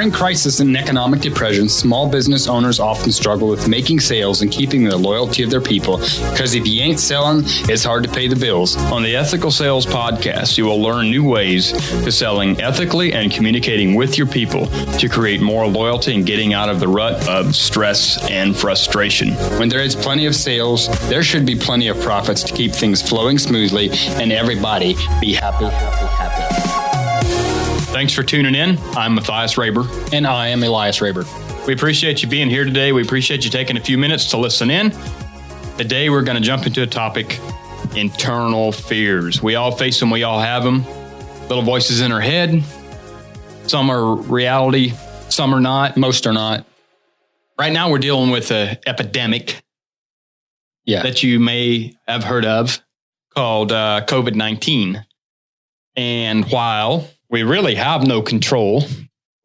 During crisis and economic depression, small business owners often struggle with making sales and keeping the loyalty of their people, because if you ain't selling, it's hard to pay the bills. On the Ethical Sales Podcast, you will learn new ways to selling ethically and communicating with your people to create more loyalty and getting out of the rut of stress and frustration. When there is plenty of sales, there should be plenty of profits to keep things flowing smoothly and everybody be happy. Thanks for tuning in. I'm Matthias Raber. And I am Elias Raber. We appreciate you being here today. We appreciate you taking a few minutes to listen in. Today, we're going to jump into a topic, internal fears. We all face them. We all have them. Little voices in our head. Some are reality. Some are not. Most are not. Right now, we're dealing with an epidemic that you may have heard of called COVID-19. And while we really have no control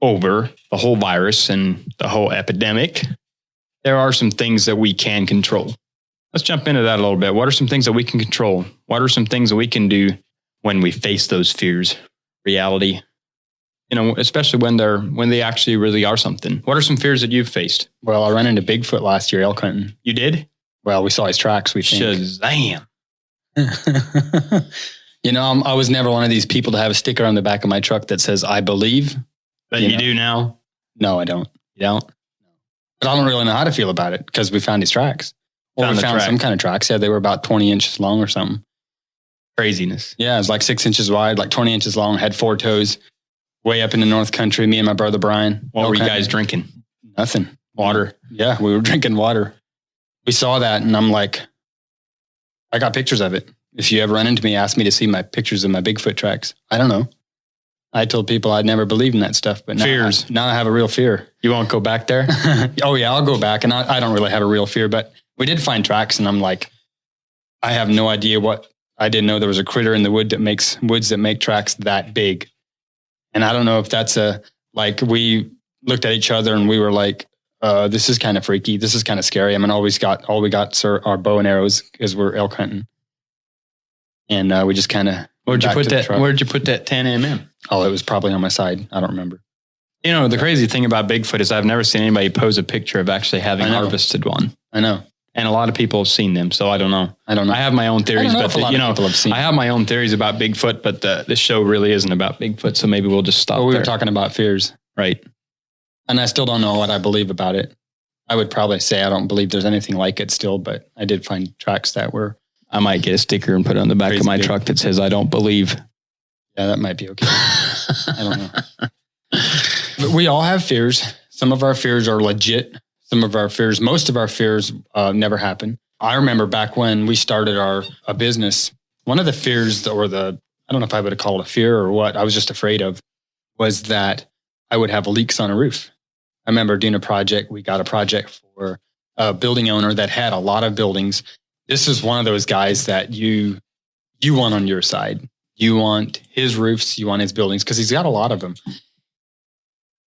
over the whole virus and the whole epidemic, there are some things that we can control. Let's jump into that a little bit. What are some things that we can control? What are some things that we can do when we face those fears? Reality, especially when they actually really are something. What are some fears that you've faced? Well, I ran into Bigfoot last year, elk hunting. You did? Well, we saw his tracks, we think. Shazam. I was never one of these people to have a sticker on the back of my truck that says, I believe. But you do now? No, I don't. You don't? But I don't really know how to feel about it because we found his tracks. Or we found some kind of tracks. Yeah, they were about 20 inches long or something. Craziness. Yeah, it was like 6 inches wide, like 20 inches long, had 4 toes, way up in the North Country, me and my brother Brian. What were you guys drinking? Nothing. Water. Yeah, we were drinking water. We saw that and I'm like, I got pictures of it. If you ever run into me, ask me to see my pictures of my Bigfoot tracks. I don't know. I told people I'd never believed in that stuff, but now I have a real fear. You won't go back there? Oh yeah, I'll go back. And I don't really have a real fear, but we did find tracks and I'm like, I have no idea I didn't know there was a critter in the woods that make tracks that big. And I don't know if that's we looked at each other and we were like, this is kind of freaky. This is kind of scary. I mean, all we got are our bow and arrows because we're elk hunting. And we just kind of... Where'd you put that 10 mm? Oh, it was probably on my side. I don't remember. The crazy thing about Bigfoot is I've never seen anybody pose a picture of actually having harvested one. I know. And a lot of people have seen them, so I don't know. I have my own theories, but people have seen. I have my own theories about Bigfoot, but this show really isn't about Bigfoot, so maybe we'll just stop there. We were talking about fears. Right. And I still don't know what I believe about it. I would probably say I don't believe there's anything like it still, but I did find tracks that were... I might get a sticker and put it on the back of my truck that says, I don't believe. Yeah, that might be okay. I don't know. But we all have fears. Some of our fears are legit. Most of our fears never happen. I remember back when we started a business, one of the fears I don't know if I would have called it a fear or what, I was just afraid of, was that I would have leaks on a roof. I remember doing a project. We got a project for a building owner that had a lot of buildings. This is one of those guys that you want on your side. You want his roofs, you want his buildings, because he's got a lot of them.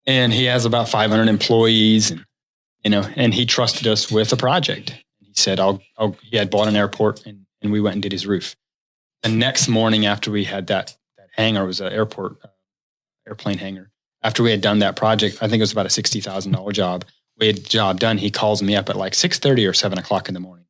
And he has about 500 employees, and he trusted us with a project. He said, he had bought an airport and we went and did his roof. The next morning after we had that hangar, it was an airplane hangar. After we had done that project, I think it was about a $60,000 job. We had the job done. He calls me up at like 6:30 or 7 o'clock in the morning.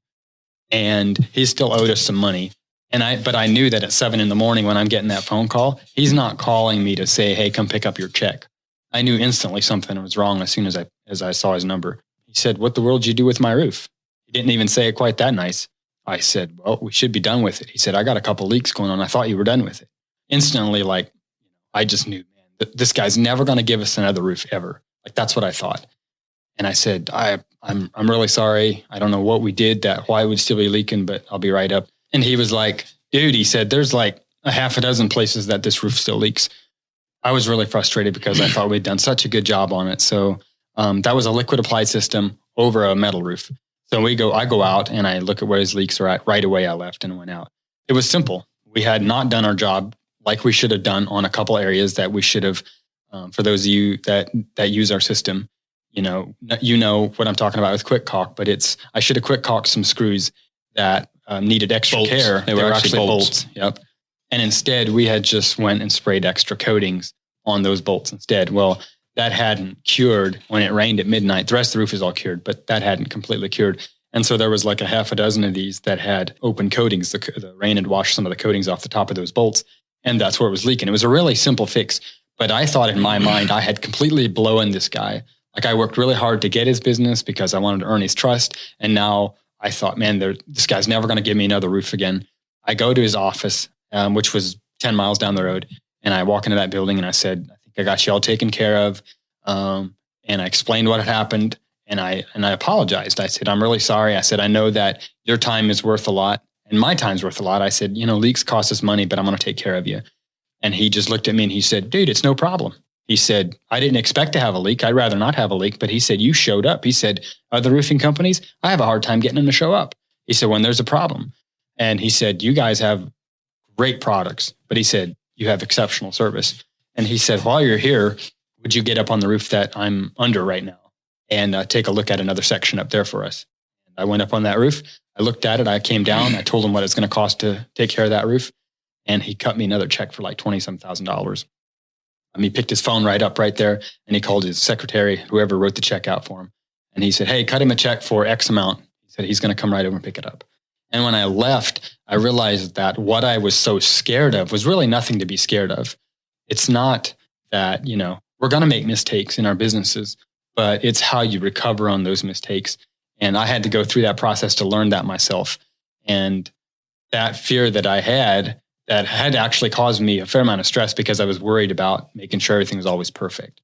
And he still owed us some money. But I knew that at 7 in the morning when I'm getting that phone call, he's not calling me to say, hey, come pick up your check. I knew instantly something was wrong as soon as I saw his number. He said, what the world did you do with my roof? He didn't even say it quite that nice. I said, well, we should be done with it. He said, I got a couple leaks going on. I thought you were done with it. Instantly, I just knew, man, this guy's never going to give us another roof ever. That's what I thought. And I said, I'm really sorry. I don't know what we did, why it would still be leaking, but I'll be right up. And he was like, dude, he said, there's like a half a dozen places that this roof still leaks. I was really frustrated because I thought we'd done such a good job on it. So that was a liquid applied system over a metal roof. So I go out and I look at where his leaks are at. Right away, I left and went out. It was simple. We had not done our job like we should have done on a couple areas that we should have, for those of you that use our system. You know what I'm talking about with quick caulk, but I should have quick caulked some screws that needed extra bolts. Care. They were actually bolts. Yep. And instead we had just went and sprayed extra coatings on those bolts instead. Well, that hadn't cured when it rained at midnight. The rest of the roof is all cured, but that hadn't completely cured. And so there was like a half a dozen of these that had open coatings. The rain had washed some of the coatings off the top of those bolts, and that's where it was leaking. It was a really simple fix, but I thought in my mind I had completely blown this guy. Like I worked really hard to get his business because I wanted to earn his trust. And now I thought, man, this guy's never going to give me another roof again. I go to his office, which was 10 miles down the road. And I walk into that building and I said, I think I got you all taken care of. And I explained what had happened. And I apologized. I said, I'm really sorry. I said, I know that your time is worth a lot and my time's worth a lot. I said, leaks cost us money, but I'm going to take care of you. And he just looked at me and he said, dude, it's no problem. He said, I didn't expect to have a leak. I'd rather not have a leak. But he said, you showed up. He said, other roofing companies, I have a hard time getting them to show up. He said, when there's a problem. And he said, you guys have great products. But he said, you have exceptional service. And he said, while you're here, would you get up on the roof that I'm under right now and take a look at another section up there for us? And I went up on that roof. I looked at it. I came down. I told him what it's going to cost to take care of that roof. And he cut me another check for like $20,000. He picked his phone right up right there and he called his secretary, whoever wrote the check out for him. And he said, hey, cut him a check for X amount. He said, he's going to come right over and pick it up. And when I left, I realized that what I was so scared of was really nothing to be scared of. It's not that, we're going to make mistakes in our businesses, but it's how you recover on those mistakes. And I had to go through that process to learn that myself. And that fear that I had, that had actually caused me a fair amount of stress because I was worried about making sure everything was always perfect.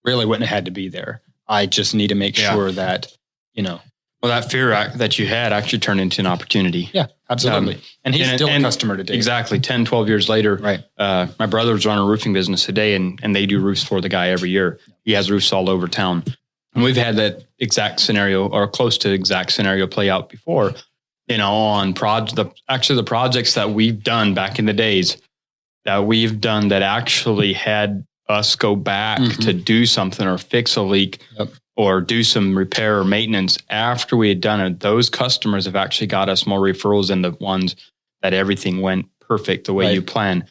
Really wouldn't have had to be there. I just need to make sure that, Well, that fear that you had actually turned into an opportunity. Yeah, absolutely. And he's still a customer today. Exactly. 10, 12 years later, right. My brother's run a roofing business today and they do roofs for the guy every year. He has roofs all over town. And we've had that exact scenario or close to exact scenario play out before. On the projects that we've done back in the days that actually had us go back to do something or fix a leak or do some repair or maintenance after we had done it. Those customers have actually got us more referrals than the ones that everything went perfect the way you plan.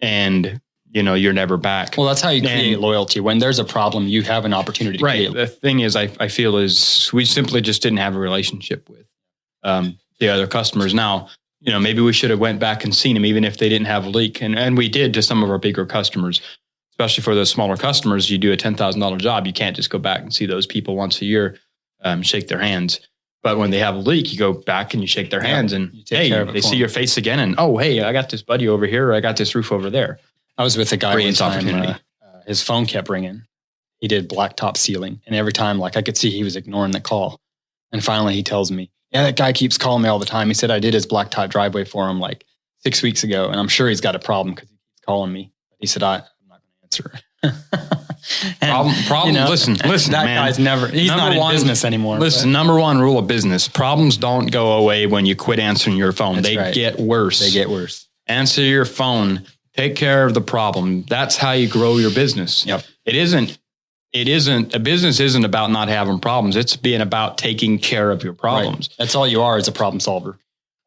And, you're never back. Well, that's how you create loyalty. When there's a problem, you have an opportunity to create. The thing is, I feel is we simply just didn't have a relationship with the other customers. Now, maybe we should have went back and seen them even if they didn't have a leak. And we did to some of our bigger customers, especially for those smaller customers. You do a $10,000 job. You can't just go back and see those people once a year, shake their hands. But when they have a leak, you go back and you shake their hands and they see your face again. And, hey, I got this buddy over here. Or I got this roof over there. I was with a guy one time, his phone kept ringing. He did blacktop ceiling. And every time, I could see he was ignoring the call. And finally he tells me, yeah, that guy keeps calling me all the time. He said I did his blacktop driveway for him 6 weeks ago. And I'm sure he's got a problem because he keeps calling me. But he said, I'm not going to answer. Problem. Listen, that man, guy's he's not in business anymore. Listen, number one rule of business, problems don't go away when you quit answering your phone. They get worse. They get worse. Answer your phone. Take care of the problem. That's how you grow your business. Yep. A business isn't about not having problems. It's being about taking care of your problems. Right. That's all you are, is a problem solver.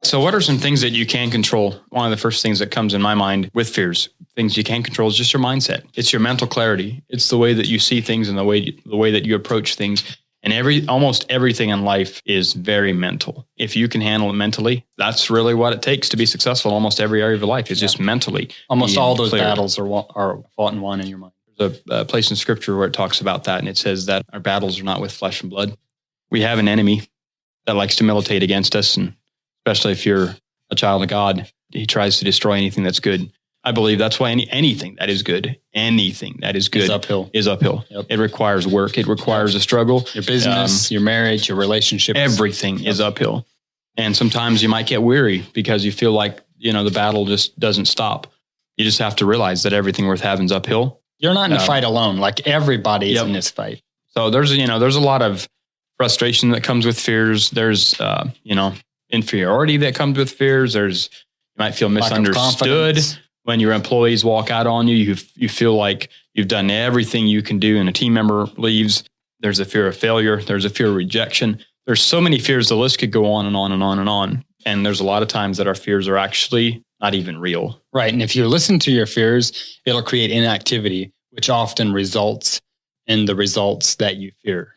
So what are some things that you can control? One of the first things that comes in my mind with fears, things you can control, is just your mindset. It's your mental clarity. It's the way that you see things and the way that you approach things. And almost everything in life is very mental. If you can handle it mentally, that's really what it takes to be successful in almost every area of your life. It's just mentally. Almost all those battles are fought and won in your mind. There's a place in scripture where it talks about that. And it says that our battles are not with flesh and blood. We have an enemy that likes to militate against us. And especially if you're a child of God, he tries to destroy anything that's good. I believe that's why anything that is good is uphill. Yep. It requires work. It requires a struggle. Your business, your marriage, your relationship. Everything is uphill. And sometimes you might get weary because you feel like, the battle just doesn't stop. You just have to realize that everything worth having is uphill. You're not in a fight alone. Everybody is in this fight. So there's a lot of frustration that comes with fears. There's, inferiority that comes with fears. You might feel misunderstood. When your employees walk out on you, you feel like you've done everything you can do and a team member leaves. There's a fear of failure. There's a fear of rejection. There's so many fears. The list could go on and on and on and on. And there's a lot of times that our fears are actually not even real. Right. And if you listen to your fears, it'll create inactivity, which often results in the results that you fear.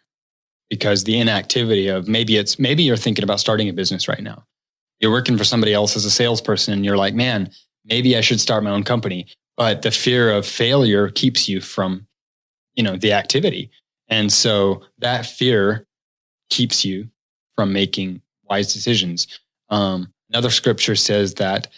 Because the inactivity of maybe you're thinking about starting a business right now. You're working for somebody else as a salesperson and you're like, man, maybe I should start my own company. But the fear of failure keeps you from, the activity. And so that fear keeps you from making wise decisions. Another scripture says that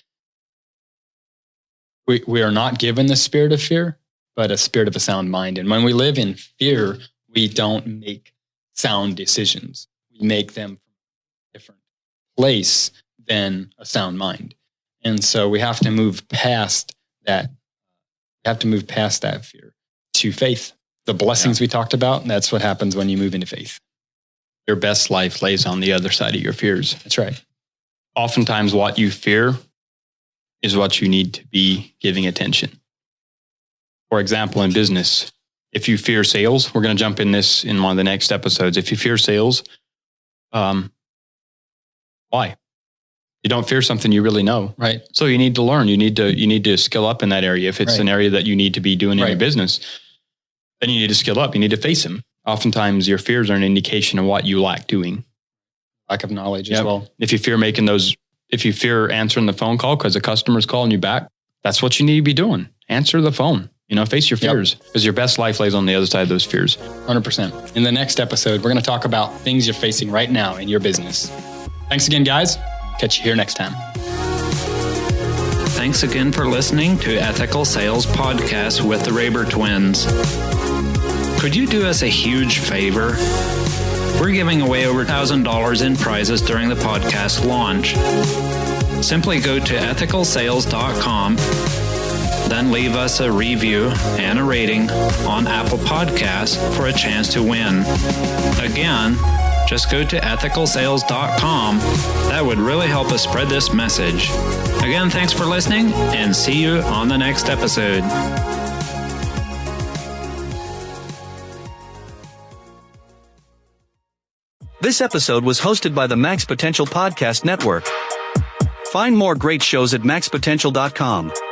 we are not given the spirit of fear, but a spirit of a sound mind. And when we live in fear, we don't make sound decisions. We make them from a different place than a sound mind. And so we have to move past that. We have to move past that fear to faith. The blessings we talked about, that's what happens when you move into faith. Your best life lays on the other side of your fears. That's right. Oftentimes what you fear is what you need to be giving attention. For example, in business, if you fear sales, we're going to jump in this in one of the next episodes. If you fear sales, why? You don't fear something you really know. Right. So you need to learn. You need to skill up in that area. If it's an area that you need to be doing in your business, then you need to skill up. You need to face them. Oftentimes your fears are an indication of what you lack doing. Lack of knowledge as well. If you fear answering the phone call because the customer's calling you back, that's what you need to be doing. Answer the phone. Face your fears, because your best life lays on the other side of those fears. 100%. In the next episode, we're going to talk about things you're facing right now in your business. Thanks again, guys. Catch you here next time. Thanks again for listening to Ethical Sales Podcast with the Raber twins. Could you do us a huge favor? We're giving away over $1,000 in prizes during the podcast launch. Simply go to ethicalsales.com, then leave us a review and a rating on Apple Podcasts for a chance to win. Again, just go to ethicalsales.com. That would really help us spread this message. Again, thanks for listening, and see you on the next episode. This episode was hosted by the Max Potential Podcast Network. Find more great shows at maxpotential.com.